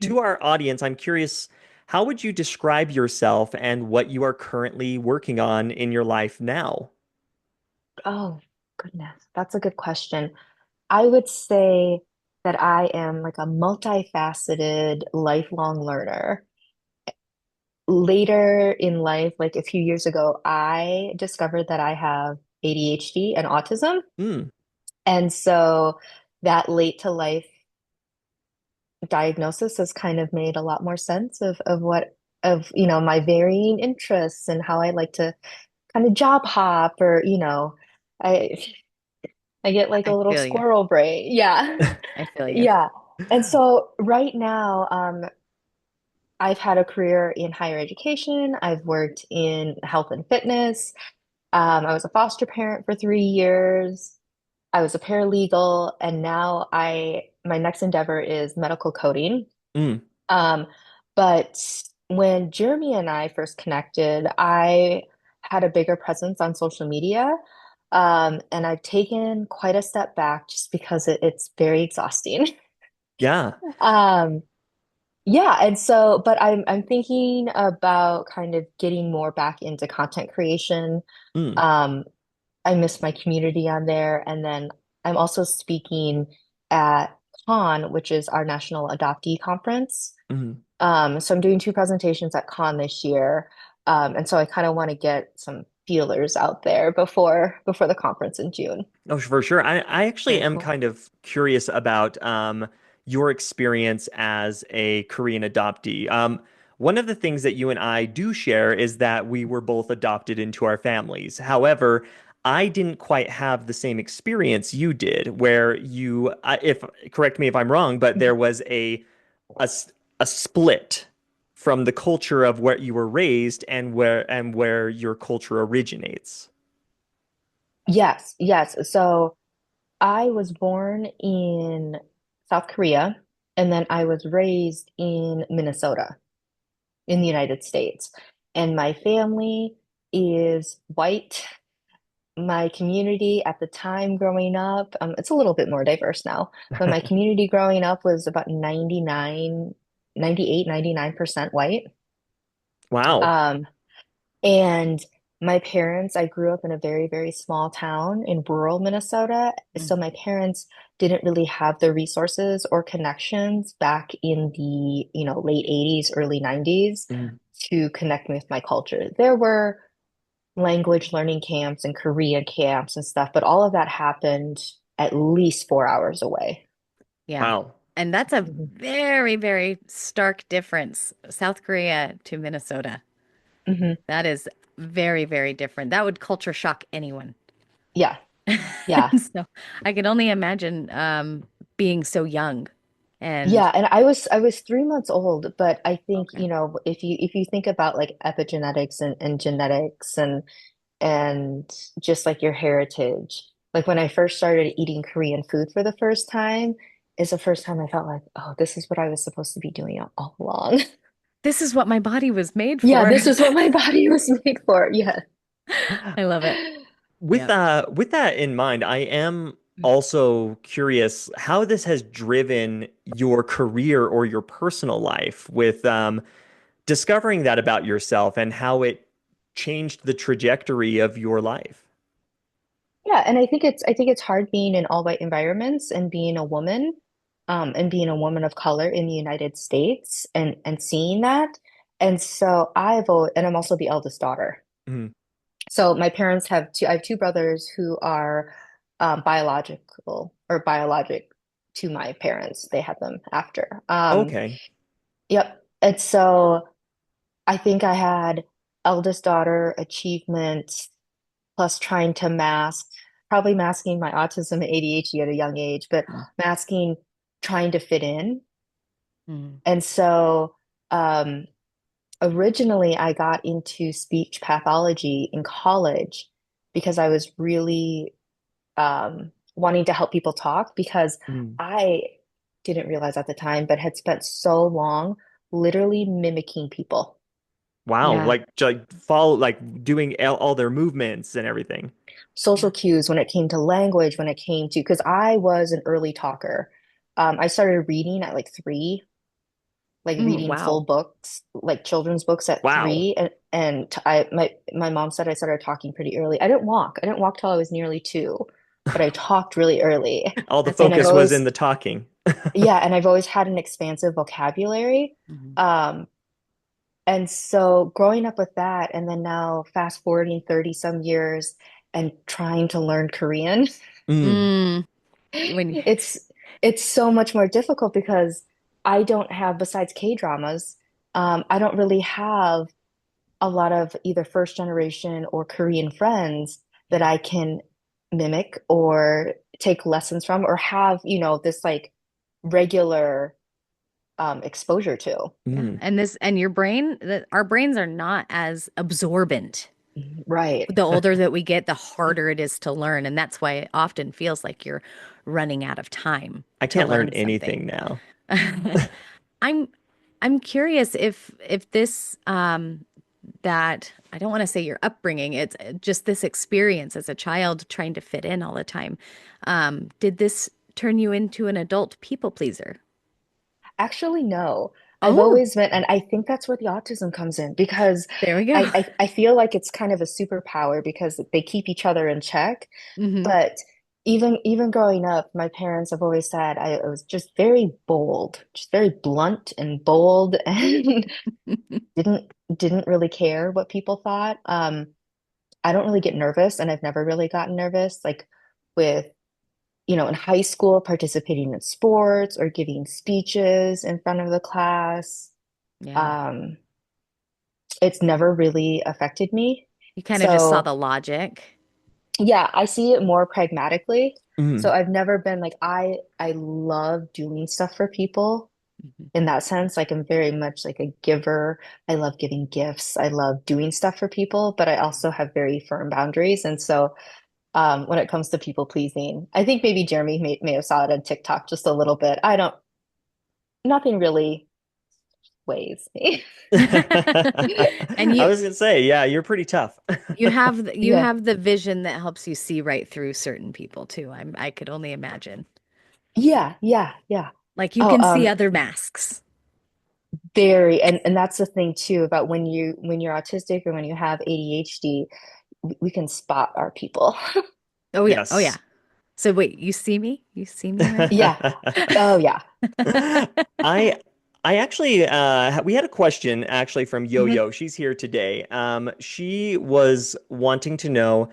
to our audience, I'm curious, how would you describe yourself and what you are currently working on in your life now? Oh, goodness. That's a good question. I would say that I am like a multifaceted lifelong learner. Later in life, like a few years ago, I discovered that I have ADHD and autism. Hmm. And so that late to life diagnosis has kind of made a lot more sense of what of my varying interests and how I like to kind of job hop or I I get like a I little feel you. squirrel brain. Yeah. I feel you. Yeah. And so right now, I've had a career in higher education. I've worked in health and fitness. I was a foster parent for 3 years. I was a paralegal, and now my next endeavor is medical coding. Mm. Um, but when Jeremy and I first connected, I had a bigger presence on social media. And I've taken quite a step back just because it's very exhausting. Yeah. Um, yeah, and so, but I'm thinking about kind of getting more back into content creation. Mm. Um, I miss my community on there, and then I'm also speaking at Con, which is our national adoptee conference. Mm. So I'm doing two presentations at Con this year, and so I kind of want to get some feelers out there before the conference in June. Oh, for sure. I actually Very am cool. kind of curious about your experience as a Korean adoptee. One of the things that you and I do share is that we were both adopted into our families. However, I didn't quite have the same experience you did, where if correct me if I'm wrong, but there was a, s- a split from the culture of where you were raised and where your culture originates. Yes, yes. So I was born in South Korea, and then I was raised in Minnesota in the United States. And my family is white. My community at the time growing up, it's a little bit more diverse now, but my community growing up was about 99% white. Wow. Um, And my parents, I grew up in a very, very small town in rural Minnesota. So my parents didn't really have the resources or connections back in the, late 80s, early 90s Mm. to connect me with my culture. There were language learning camps and Korean camps and stuff, but all of that happened at least 4 hours away. Yeah. Wow. And that's a Mhm. very, very stark difference, South Korea to Minnesota. Mhm. That is very, very different. That would culture shock anyone. Yeah. Yeah. So I can only imagine being so young. And Yeah, and I was 3 months old, but I think, okay. if you think about like epigenetics and genetics and just like your heritage, like when I first started eating Korean food for the first time, is the first time I felt like, oh, this is what I was supposed to be doing all along. This is what my body was made Yeah, for. this is what my body was made for. Yeah. I love it. With Yep. with that in mind, I am also curious how this has driven your career or your personal life with discovering that about yourself and how it changed the trajectory of your life. Yeah, and I think it's hard being in all white environments and being a woman, and being a woman of color in the United States and seeing that. And so and I'm also the eldest daughter. Mhm. So my parents I have two brothers who are biologic to my parents. They had them after. Okay. Yep. And so I think I had eldest daughter achievement plus trying to probably masking my autism and ADHD at a young age, but masking trying to fit in. Mhm. And so um, originally I got into speech pathology in college because I was really wanting to help people talk because Mm. I didn't realize at the time, but had spent so long literally mimicking people. Wow, Yeah. like follow like doing all their movements and everything. Social Yeah. cues when it came to language, when it came to, because I was an early talker. I started reading at like 3. like Mm, reading full wow. books, like children's books at Wow. 3. And my mom said I started talking pretty early. I didn't walk. I didn't walk till I was nearly 2, but I talked really early. All the That's And I've focus was amazing. in always, the talking. yeah, and I've always had an expansive vocabulary. Mhm. Um, and so growing up with that, and then now fast forwarding 30 some years and trying to learn Korean, Mm, Mm, when it's it's so much more difficult because I don't have, besides K-dramas, I don't really have a lot of either first generation or Korean friends that yeah. I can mimic or take lessons from or have, this like regular exposure to. Yeah. mm. And your brain, our brains are not as absorbent. Right. The older that we get, the harder it is to learn. And that's why it often feels like you're running out of time I to can't learn learn something. anything now. I'm I'm curious if this that I don't want to say your upbringing, it's just this experience as a child trying to fit in all the time. Did this turn you into an adult people pleaser? Actually, no. I've Oh, always been, and I think that's where the autism comes in because there we go. I feel like it's kind of a superpower because they keep each other in check. Hmm. But even growing up, my parents have always said I was just very bold, just very blunt and bold, and didn't really care what people thought. I don't really get nervous, and I've never really gotten nervous, like with in high school, participating in sports or giving speeches in front of the class. Yeah. Um, it's never really affected me. You kind of just saw So the logic. yeah, I see it more pragmatically. So Mm. I've never been like I love doing stuff for people Mhm. in that sense. Like I'm very much like a giver. I love giving gifts. I love doing stuff for people, but I also have very firm boundaries. And so when it comes to people pleasing, I think maybe Jeremy may have saw it on TikTok just a little bit. I don't, nothing really weighs me. And I was gonna say, yeah, you're pretty tough. you Yeah. have the vision that helps you see right through certain people too. I could only imagine. Yeah, yeah, yeah. Like you Oh, can see other masks. very, and that's the thing too about when you're autistic or when you have ADHD, we can spot our people. Oh yeah. Oh yeah. Yes. So wait, you see me? You see me right Yeah. Oh yeah. I I actually we had a question actually from Mhm. Yo-Yo. She's here today. She was wanting to know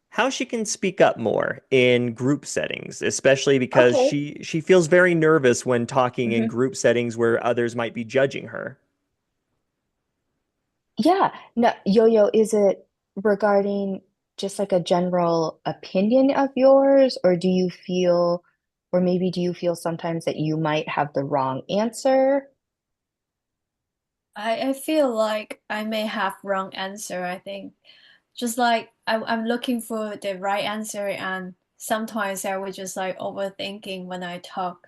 how she can speak up more in group settings, especially because Okay. she feels very nervous when talking in Mhm. group settings where others might be judging her. Yeah. No, Yo-Yo, is it regarding just like a general opinion of yours, or or maybe do you feel sometimes that you might have the wrong answer? I feel like I may have wrong answer, I think. Just like I'm looking for the right answer and sometimes I would just like overthinking when I talk.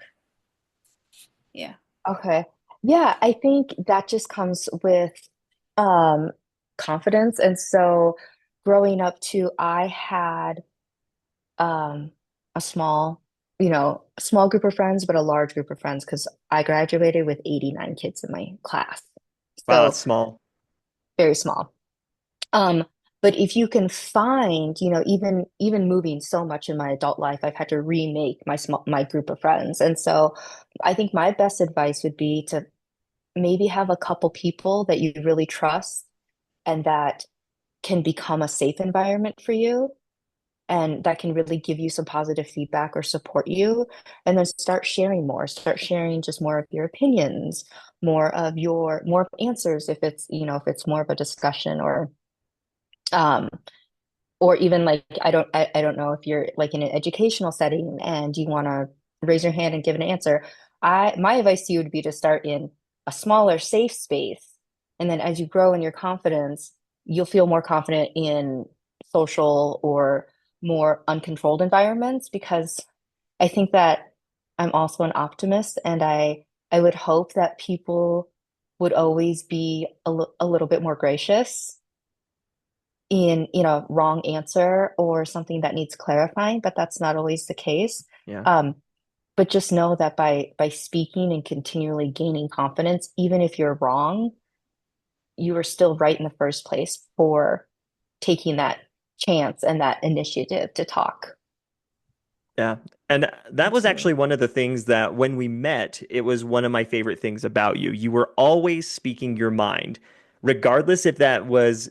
Yeah. Okay. Yeah, I think that just comes with um confidence. And so growing up too, I had um a a small group of friends, but a large group of friends because I graduated with 89 kids in my class. Wow, that's So small. very small. Um, but if you can find, even moving so much in my adult life, I've had to remake my group of friends. And so I think my best advice would be to maybe have a couple people that you really trust and that can become a safe environment for you and that can really give you some positive feedback or support you. And then start sharing just more of your opinions, more of answers if it's more of a discussion um or even like I don't know if you're like in an educational setting and you want to raise your hand and give an answer. My advice to you would be to start in a smaller, safe space, and then as you grow in your confidence, you'll feel more confident in social or more uncontrolled environments because I think that I'm also an optimist, and I would hope that people would always be a little bit more gracious in, wrong answer or something that needs clarifying, but that's not always the case. Yeah. Um, but just know that by speaking and continually gaining confidence, even if you're wrong, you were still right in the first place for taking that chance and that initiative to talk. Yeah. And that was actually Absolutely. one of the things that when we met, it was one of my favorite things about you. You were always speaking your mind, regardless if that was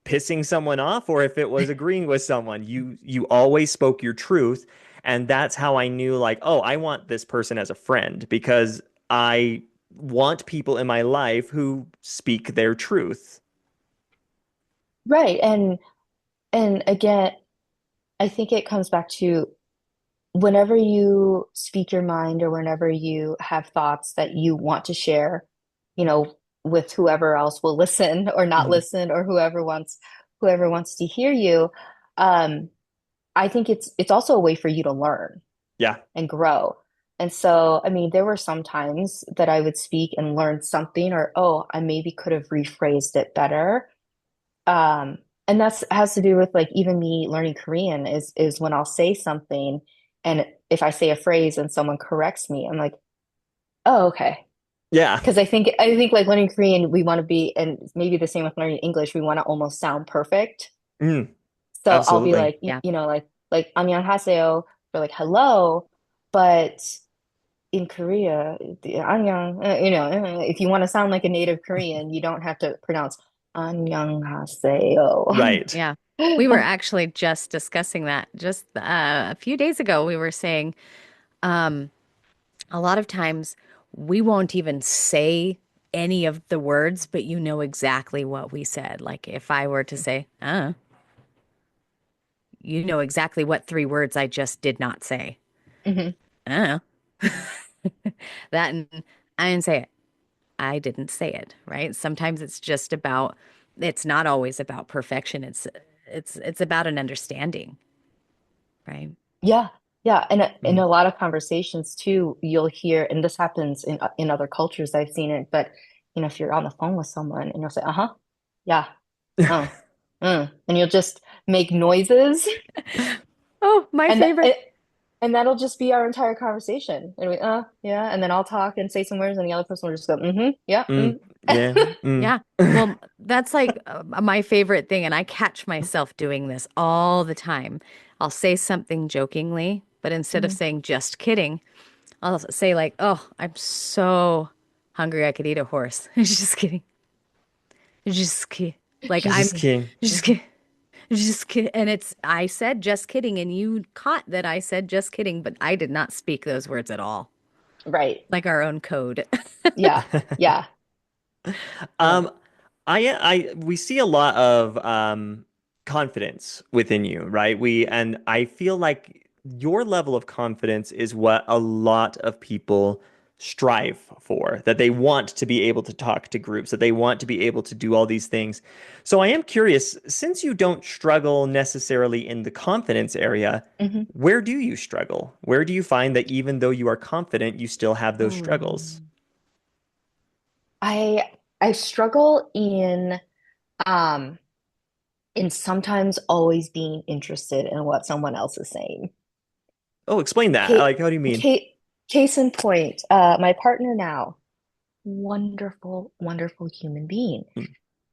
pissing someone off or if it was agreeing with someone. You always spoke your truth, and that's how I knew like, oh, I want this person as a friend because I want people in my life who speak their truth. Right. And again, I think it comes back to whenever you speak your mind or whenever you have thoughts that you want to share, you know, with whoever else will listen or not Mhm. listen or whoever wants to hear you, um, I think it's also a way for you to learn Yeah. and grow. And so, I mean, there were some times that I would speak and learn something, or oh, I maybe could have rephrased it better. Um, and that's has to do with like even me learning Korean is when I'll say something and if I say a phrase and someone corrects me, I'm like, oh, okay. Yeah. Because I think like learning Korean, we want to be, and maybe the same with learning English, we want to almost sound perfect. Mm, So I'll be absolutely. like, Yeah. like 안녕하세요 for like hello, but in Korea, the 안녕, if you want to sound like a native Korean, you don't have to pronounce 안녕하세요. Right. Yeah. We were actually just discussing that just a few days ago. We were saying um, a lot of times we won't even say any of the words, but you know exactly what we said. Like if I were to say, you know exactly what three words I just did not say. Mhm. Uh, that and I didn't say it. I didn't say it, right? Sometimes it's just about, it's not always about perfection. It's about an understanding, right? Yeah, yeah, and in Mm. a lot of conversations too, you'll hear, and this happens in other cultures. I've seen it, but if you're on the phone with someone and you'll say, "Uh-huh, yeah, oh, and you'll just make noises, Oh, my and favorite. and that'll just be our entire conversation. And we, yeah, and then I'll talk and say some words, and the other person will just go, mm-hmm, yeah, Mm, mm. yeah. Mm. Yeah. Well, that's like my favorite thing. And I catch myself doing this all the time. I'll say something jokingly, but instead of Mhm. saying just kidding, I'll say, like, oh, I'm so hungry I could eat a horse. Just kidding. Just kidding. Like, Just Just I'm kidding. just kidding. Just kidding. And I said just kidding. And you caught that I said just kidding, but I did not speak those words at all. right, Like our own code. yeah, yeah, yeah. Um, we see a lot of confidence within you, right? And I feel like your level of confidence is what a lot of people strive for, that they want to be able to talk to groups, that they want to be able to do all these things. So I am curious, since you don't struggle necessarily in the confidence area, Mhm. where do you struggle? Where do you find that even though you are confident, you still have those struggles? Ooh. I struggle um in sometimes always being interested in what someone else is saying. Oh, explain that. Case, Like, how do you mean? case in point, my partner now, wonderful, wonderful human being. Mm.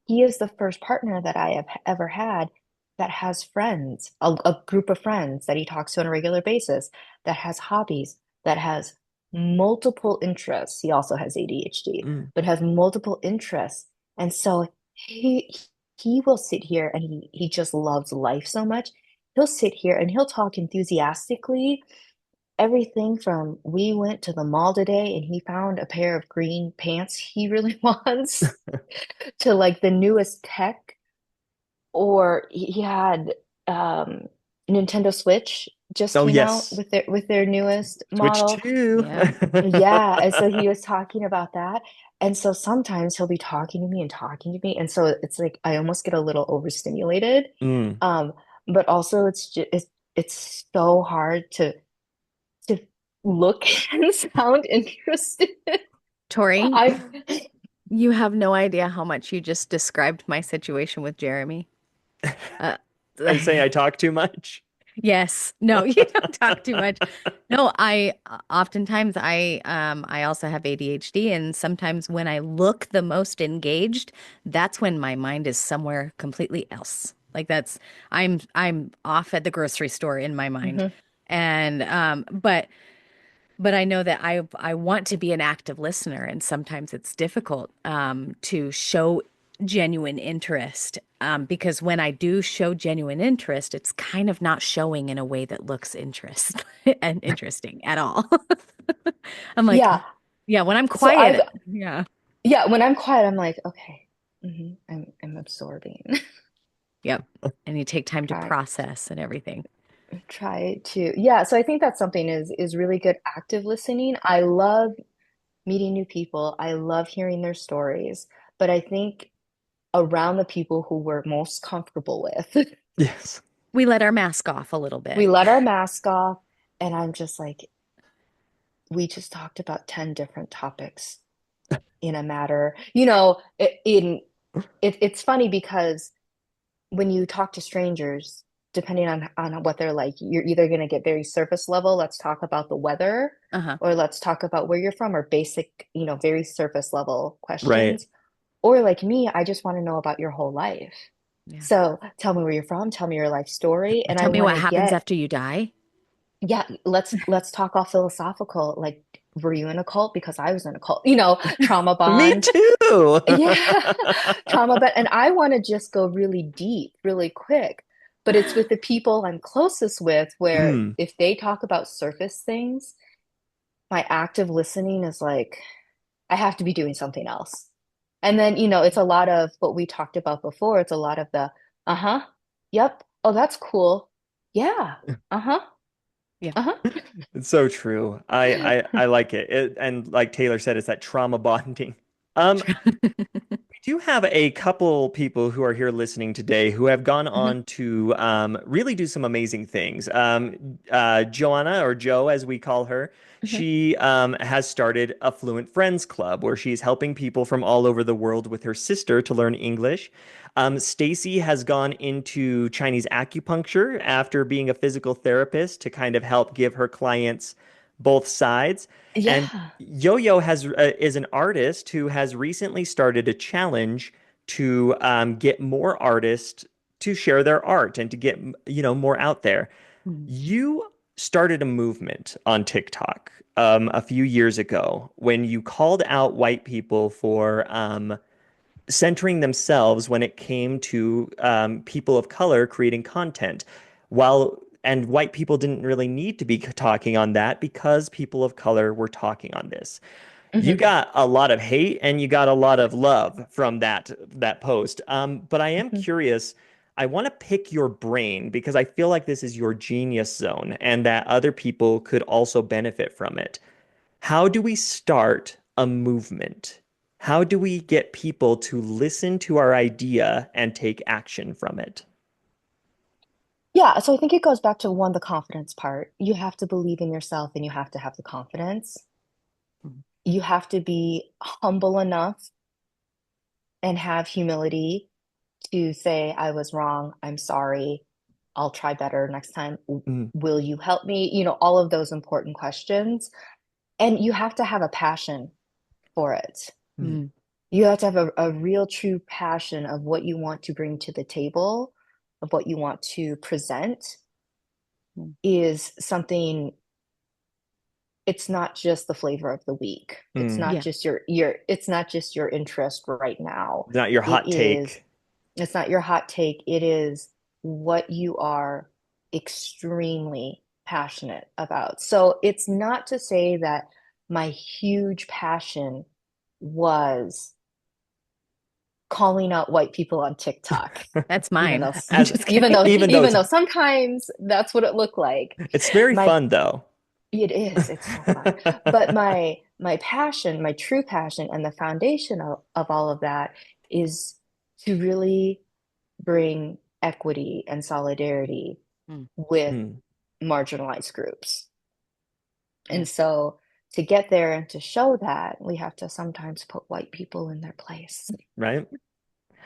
He is the first partner that I have ever had that has friends, a group of friends that he talks to on a regular basis, that has hobbies, that has multiple interests. He also has ADHD, Mm. but has multiple interests. And so he will sit here and he just loves life so much. He'll sit here and he'll talk enthusiastically. Everything from we went to the mall today and he found a pair of green pants he really wants to like the newest tech, or he had Nintendo Switch just Oh, came out yes. with their newest Switch model. 2. Yeah. Yeah, and so he was talking about that. And so sometimes he'll be talking to me and talking to me, and so it's like I almost get a little overstimulated. Mm. Um, but also it's so hard to look and sound interested. Tori, I you have no idea how much you just described my situation with Jeremy. Uh, Are you saying I talk too much? Yes. No, you don't talk too much. No, I oftentimes I also have ADHD, and sometimes when I look the most engaged, that's when my mind is somewhere completely else. Like I'm off at the grocery store in my mind. Hmm. And but I know that I want to be an active listener, and sometimes it's difficult to show genuine interest because when I do show genuine interest, it's kind of not showing in a way that looks interest and interesting at all. I'm like, Yeah. yeah, when I'm So I've quiet, yeah, yeah, when I'm quiet, I'm like, okay, I'm absorbing. yep. And you take time to Try process and everything. try to yeah. So I think that's something is really good active listening. I love meeting new people. I love hearing their stories, but I think around the people who we're most comfortable with, Yes. We let our mask off a little bit. we let our mask off, and I'm just like, we just talked about 10 different topics in a matter, it's funny because when you talk to strangers, depending on what they're like, you're either going to get very surface level, let's talk about the weather, Uh-huh. or let's talk about where you're from, or basic, very surface level Right. questions. Or like me, I just want to know about your whole life. Yeah. So tell me where you're from, tell me your life story, and I Tell me want what to happens get, after you die. yeah, let's talk all philosophical. Like, were you in a cult? Because I was in a cult, trauma Me bond. too. Yeah, trauma, but and I want to just go really deep, really quick. But it's with the people I'm closest with, where Mm, if they talk about surface things, my active listening is like, I have to be doing something else. And then, it's a lot of what we talked about before. It's a lot of the, uh-huh, yep, oh, that's cool. Yeah, uh-huh, Yeah. uh-huh. it's so true. I like it. And like Taylor said, it's that trauma bonding. Um, We do have a couple people who are here listening today who have gone Mhm, on to really do some amazing things. Joanna, or Joe as we call her, mhm. she has started a Fluent Friends Club where she's helping people from all over the world with her sister to learn English. Stacy has gone into Chinese acupuncture after being a physical therapist to kind of help give her clients both sides. And Yeah. Yo-Yo is an artist who has recently started a challenge to get more artists to share their art and to get more out there. Mhm. You started a movement on TikTok a few years ago when you called out white people for centering themselves when it came to people of color creating content. And white people didn't really need to be talking on that because people of color were talking on this. You Hmm. got a lot of hate and you got a lot of love from that post. But I am Hmm. curious. I want to pick your brain because I feel like this is your genius zone and that other people could also benefit from it. How do we start a movement? How do we get people to listen to our idea and take action from it? Yeah, so I think it goes back to one, the confidence part. You have to believe in yourself and you have to have the confidence. You have to be humble enough and have humility to say, I was wrong. I'm sorry. I'll try better next time. Mm, Will you help me? All of those important questions. And you have to have a passion for it. mm, Mm. You have to have a real true passion of what you want to bring to the table, of what you want to present Mm. is something. It's not just the flavor of the week. It's mm. not Yeah. just your interest right now. Not your It hot is take. it's not your hot take. It is what you are extremely passionate about. So it's not to say that my huge passion was calling out white people on TikTok, That's even mine. though I'm As just even kidding. though even though even it's though sometimes that's what it looked like. it's very My fun though. It is. It's so fun. But my passion, my true passion, and the foundation of all of that is to really bring equity and solidarity Mm. with Mm, marginalized groups. Yeah. And so to get there and to show that, we have to sometimes put white people in their place. right?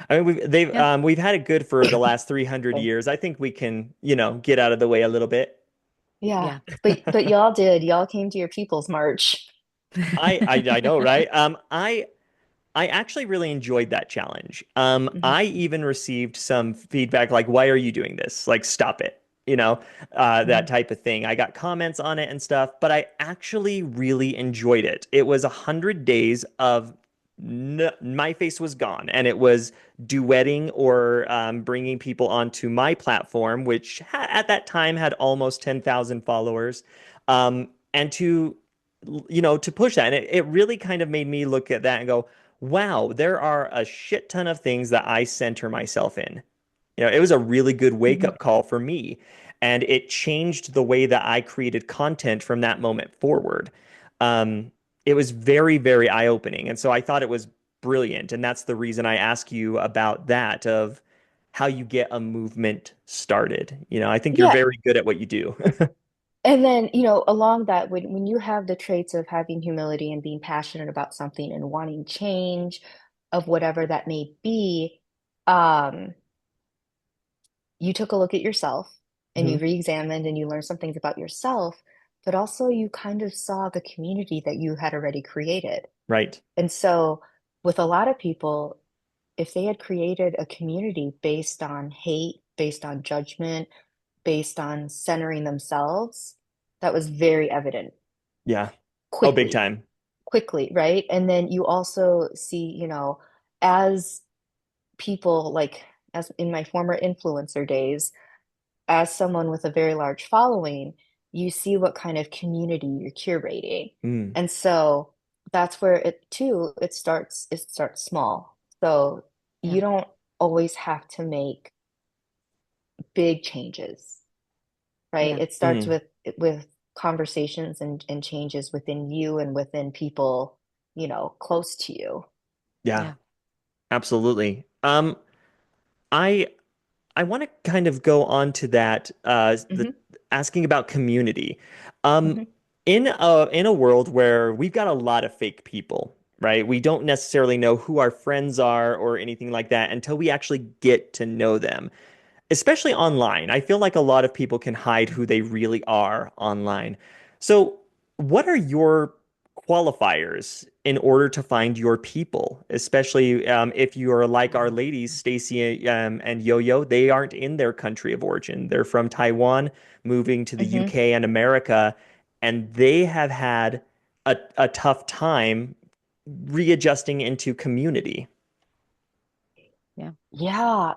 I mean, Yeah. we've had it good for the last 300 years. I think we can, get out of the way a little bit. Yeah. Yeah. But y'all did. Y'all came to your People's March. I know, right? I actually really enjoyed that challenge. Mhm. I even received some feedback like, "Why are you doing this? Like, stop it." That Mhm. type of thing. I got comments on it and stuff, but I actually really enjoyed it. It was 100 days of n my face was gone, and it was duetting or bringing people onto my platform, which at that time had almost 10,000 followers, and to push that. And it really kind of made me look at that and go, wow, there are a shit ton of things that I center myself in. It was a really good wake Mhm. up call for me. And it changed the way that I created content from that moment forward. It was very, very eye opening. And so I thought it was brilliant. And that's the reason I ask you about that of how you get a movement started. I think you're Yeah. very good at what you do. And then, along that, when you have the traits of having humility and being passionate about something and wanting change of whatever that may be, um, you took a look at yourself and you Mhm. re-examined and you learned some things about yourself, but also you kind of saw the community that you had already created. Right. And so, with a lot of people, if they had created a community based on hate, based on judgment, based on centering themselves, that was very evident Yeah. Oh, big quickly, time. quickly, right? And then you also see, as people like, as in my former influencer days, as someone with a very large following, you see what kind of community you're curating. Mm. And so that's where it starts small. So Yeah. you don't always have to make big changes, right? Yeah. It starts Mm. with conversations and changes within you and within people, close to you. Yeah, Yeah. absolutely. I I want to kind of go on to that, the Hmm. asking about community. Um, Hmm. in a world where we've got a lot of fake people, right? We don't necessarily know who our friends are or anything like that until we actually get to know them, especially online. I feel like a lot of people can hide who they really are online. So, what are your qualifiers in order to find your people, especially if you are like our ladies, Stacy and Yo-Yo? They aren't in their country of origin. They're from Taiwan, moving to the Hmm. UK and America, and they have had a tough time readjusting into community. Yeah. Yeah,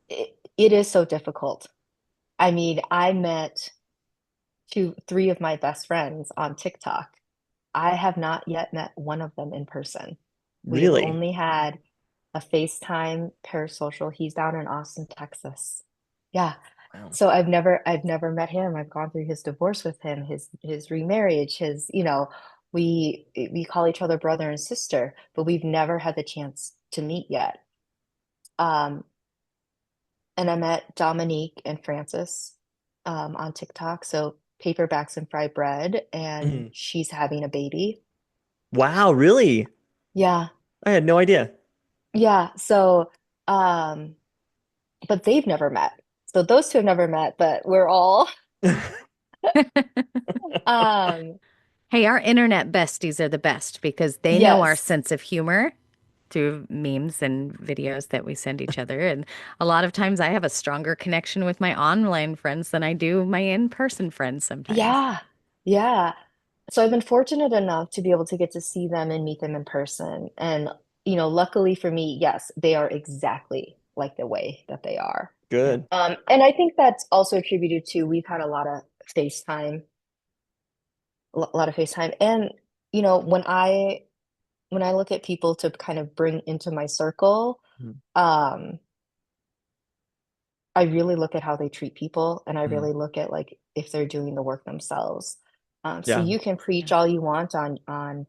it is so difficult. I mean, I met three of my best friends on TikTok. I have not yet met one of them in person. We have Really? only had a FaceTime parasocial. He's down in Austin, Texas. Yeah. Wow. So I've never met him. I've gone through his divorce with him, his remarriage, we call each other brother and sister, but we've never had the chance to meet yet. Um, and I met Dominique and Francis on TikTok. So paperbacks and fried bread, and Mhm. she's having a baby. Wow, really? Yeah, I had no idea. yeah. So, um, but they've never met. So those two have never met, but we're all, um, Hey, our internet besties are the best because they know our yes, sense of humor through memes and videos that we send each other. And a lot of times I have a stronger connection with my online friends than I do my in-person friends sometimes. yeah, yeah. So I've been fortunate enough to be able to get to see them and meet them in person. And, luckily for me, yes, they are exactly like the way that they are. Yeah. Good. And I think that's also attributed to we've had FaceTime, a lot of FaceTime. And, when I look at people to kind of bring into my circle, Mm. um, I really look at how they treat people and I Mm. really look at like if they're doing the work themselves. So Yeah. you can Yeah. preach all you want on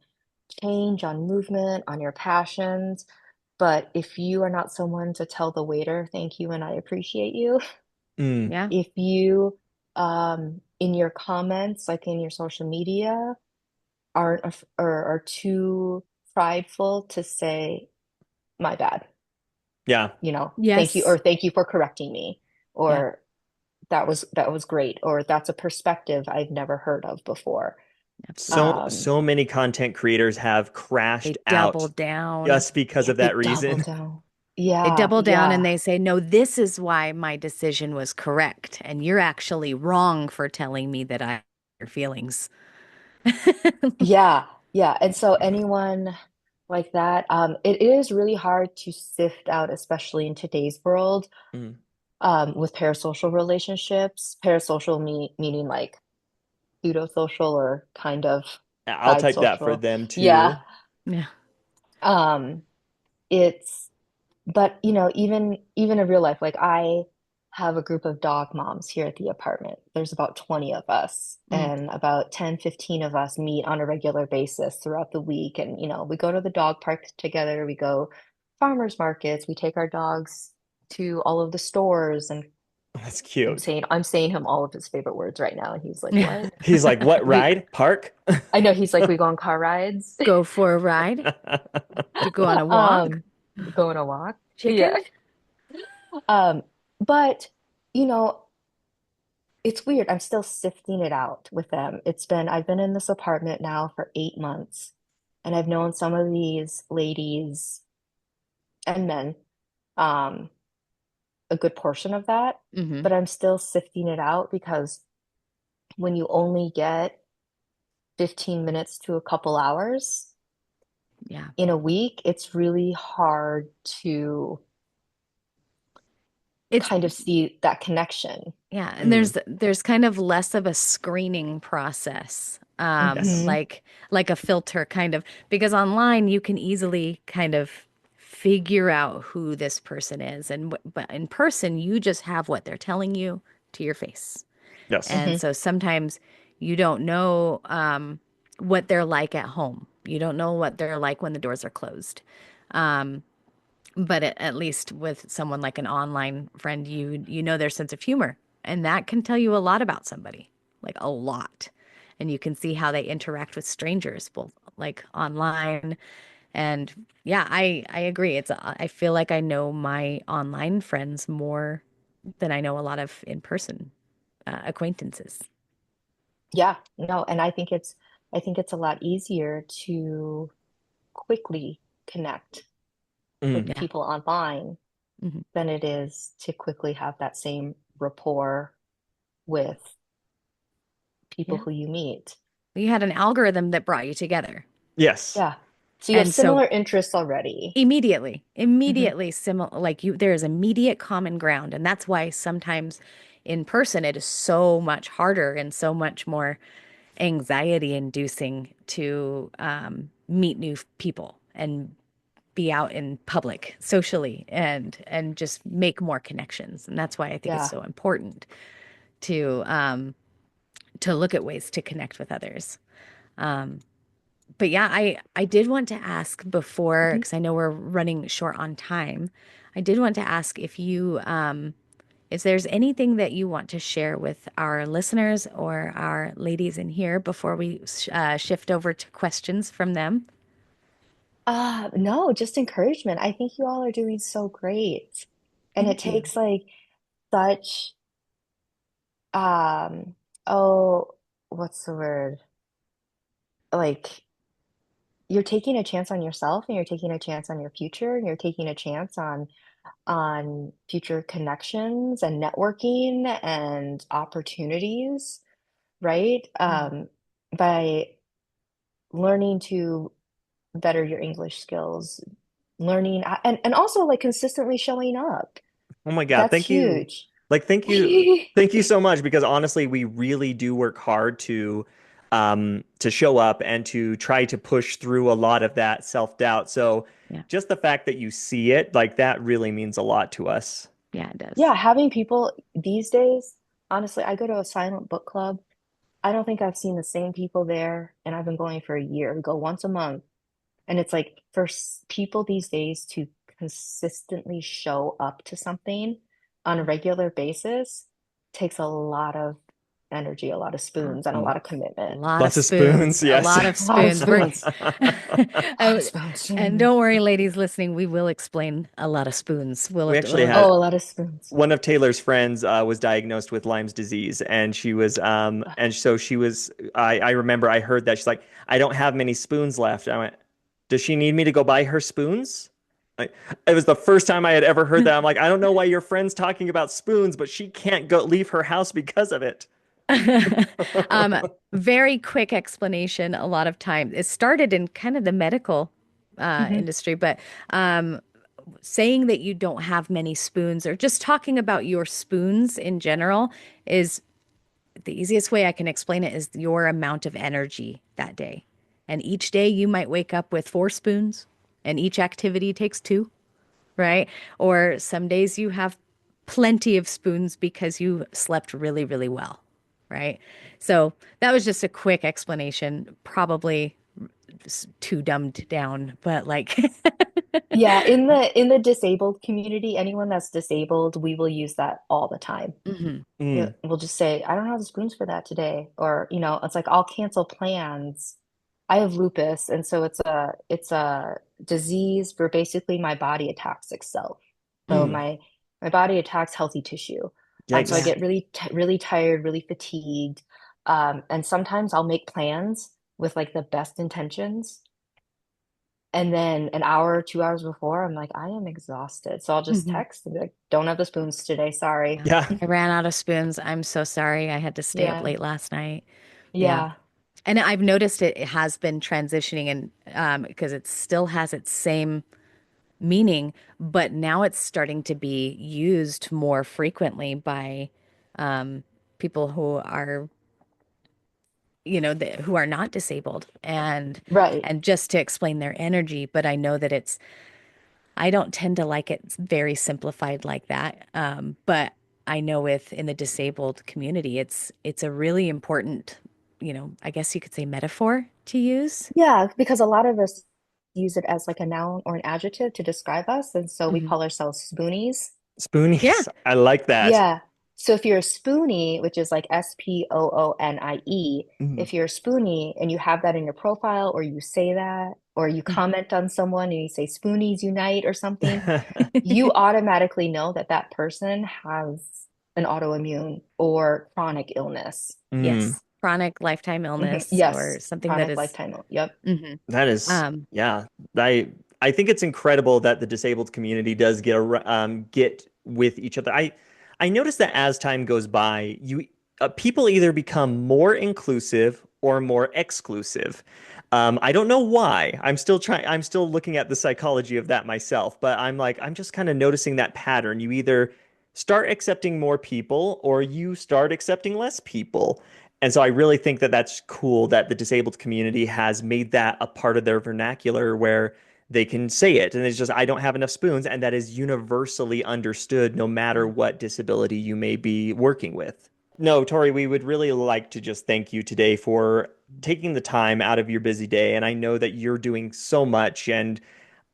change, on movement, on your passions, but if you are not someone to tell the waiter, thank you and I appreciate you, Mm. Yeah. if you in your comments, like in your social media, aren't or are too prideful to say my bad. Yeah. Thank you, or Yes. thank you for correcting me, Yeah. or that was great, or that's a perspective I've never heard of before. Absolutely. Um, So many content creators have They crashed double out down. just because yeah, of they that double reason. down. They Yeah, double down and yeah, they say, no, this is why my decision was correct. And you're actually wrong for telling me that I your feelings. yeah, yeah. And so anyone like that, it is really hard to sift out, especially in today's world, Mm. with parasocial relationships. Parasocial meaning like pseudo-social or kind of I'll side type that for social. them Yeah. too. Yeah. Um, it's but even in real life, like I have a group of dog moms here at the apartment. There's about 20 of us, Mm. and about 10, 15 of us meet on a regular basis throughout the week. And we go to the dog park together, we go farmers markets, we take our dogs to all of the stores. And That's I'm cute. saying I'm saying him all of his favorite words right now, and he's like, Yeah. "What?" He's like, what We ride? Park? I know he's like, "We go on car rides." Go for a ride, to go on a walk, Um, go on a walk. Yeah. chicken. Um, but you know, it's weird. I'm still sifting it out with them. I've been in this apartment now for 8 months, and I've known some of these ladies and men, um, a good portion of that, Hmm. but I'm still sifting it out because when you only get 15 minutes to a couple hours Yeah. in a week, it's really hard to It's kind of see that connection. Yeah, and Mm. there's kind of less of a screening process, Hmm. Yes. like a filter kind of, because online you can easily kind of figure out who this person is, and but in person you just have what they're telling you to your face, Yes. and Hmm. so sometimes you don't know what they're like at home. You don't know what they're like when the doors are closed. But at least with someone like an online friend, you know their sense of humor, and that can tell you a lot about somebody, like a lot. And you can see how they interact with strangers, both like online and yeah, I agree. I feel like I know my online friends more than I know a lot of in-person acquaintances. Yeah, no, and I think it's a lot easier to quickly connect Mm. with Yeah. people online Hmm. than it is to quickly have that same rapport with people Yeah. who you meet. You had an algorithm that brought you together. Yes. Yeah. So you have And so similar interests already. Hmm. immediately similar, like you there is immediate common ground, and that's why sometimes in person it is so much harder and so much more anxiety inducing to meet new people and be out in public socially and just make more connections, and that's why I think it's Yeah. so important to look at ways to connect with others. But yeah, I did want to ask before, Mhm. because I know we're running short on time. I did want to ask if there's anything that you want to share with our listeners or our ladies in here before we shift over to questions from them. No, just encouragement. I think you all are doing so great. And it Thank you. takes like such um oh, what's the word? Like you're taking a chance on yourself, and you're taking a chance on your future, and you're taking a chance on future connections and networking and opportunities, right? Mm. By learning to better your English skills, learning and also like consistently showing up. Oh my God. That's Thank you. huge. Like, thank you. Thank you so much because honestly, we really do work hard to show up and to try to push through a lot of that self-doubt. So Yeah. just the fact that you see it, like that really means a lot to us. Yeah, it does. Yeah, having people these days, honestly, I go to a silent book club. I don't think I've seen the same people there, and I've been going for a year. We go once a month. And it's like for people these days to consistently show up to something on a regular basis takes a lot of energy, a lot of Uh, spoons, and a Mm. lot of A commitment. lot of Lots of spoons, spoons, a yes. lot of A lot of spoons. We're spoons. A lot of oh, spoons. and don't worry, ladies listening, we will explain a lot of spoons. We actually We'll had Oh, a lot of spoons. one of Taylor's friends was diagnosed with Lyme's disease, and she was and so she was I remember I heard that she's like, I don't have many spoons left. I went, does she need me to go buy her spoons? Like, it was the first time I had ever heard that. I'm like, I don't know why your friend's talking about spoons, but she can't go leave her house because of it. um, very quick explanation. A lot of time it started in kind of the medical Hmm. industry, but um, saying that you don't have many spoons or just talking about your spoons in general is the easiest way I can explain it is your amount of energy that day. And each day you might wake up with 4 spoons, and each activity takes 2, right? Or some days you have plenty of spoons because you slept really, really well, right? So that was just a quick explanation, probably too dumbed down, but like, Yeah, in the disabled community, anyone that's disabled, we will use that all the time. Mhm. Yeah, Mm, we'll just say, I don't have the spoons for that today. Or, it's like I'll cancel plans. I have lupus, and so it's a disease where basically my body attacks itself. So mm. my body attacks healthy tissue. So I Yikes. Yeah. get really tired, really fatigued. And sometimes I'll make plans with like the best intentions. And then an hour, 2 hours before, I'm like, I am exhausted. So I'll just Mhm. text and be like, don't have the spoons today. Sorry. Yeah. Yeah. I ran out of spoons. I'm so sorry. I had to stay up Yeah. late last night. Yeah. Yeah. And I've noticed it has been transitioning and because it still has its same meaning, but now it's starting to be used more frequently by um, people who are, who are not disabled Right. and just to explain their energy. But I know that I don't tend to like it very simplified like that. But I know in the disabled community, it's a really important, I guess you could say metaphor to use. Yeah, because a lot of us use it as like a noun or an adjective to describe us. And so we Mhm. call ourselves spoonies. Yeah. Spoonies. I like that. Yeah. So if you're a spoonie, which is like Spoonie, Mm. if you're a spoonie and you have that in your profile or you say that or you Mhm. comment on someone and you say spoonies unite or something, you automatically know that that person has an autoimmune or chronic illness. Mm. Yes. Chronic lifetime Mhm. illness or Yes, something that chronic is. lifetime. Yep. Mhm. That is, Um, yeah. I I think it's incredible that the disabled community does get with each other. I noticed that as time goes by, you people either become more inclusive or more exclusive. I don't know why. I'm still trying. I'm still looking at the psychology of that myself, but I'm just kind of noticing that pattern. You either start accepting more people or you start accepting less people. And so I really think that that's cool that the disabled community has made that a part of their vernacular where they can say it. And it's just, I don't have enough spoons. And that is universally understood no matter what disability you may be working with. No, Tori, we would really like to just thank you today for taking the time out of your busy day. And I know that you're doing so much. And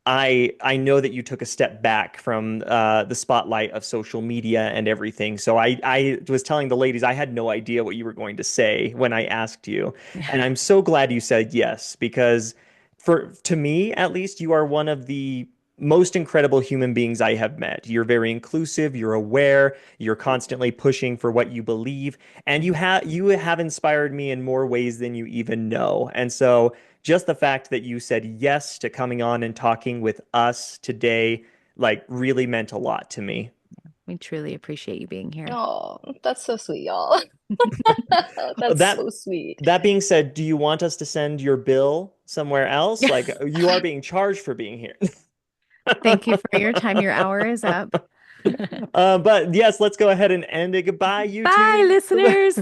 I know that you took a step back from the spotlight of social media and everything. So I was telling the ladies I had no idea what you were going to say when I asked you, yeah. and I'm so glad you said yes because for to me at least you are one of the most incredible human beings I have met. You're very inclusive, you're aware, you're constantly pushing for what you believe, and you have inspired me in more ways than you even know. And so just the fact that you said yes to coming on and talking with us today, like really meant a lot to me. We truly appreciate you being here. Oh, that's so sweet, y'all. That's That so sweet. that being said, do you want us to send your bill somewhere else? Like you are being charged for being here. Thank you for your time. Your hour is up. But yes, let's go ahead and end it. Goodbye, Bye, YouTube. listeners.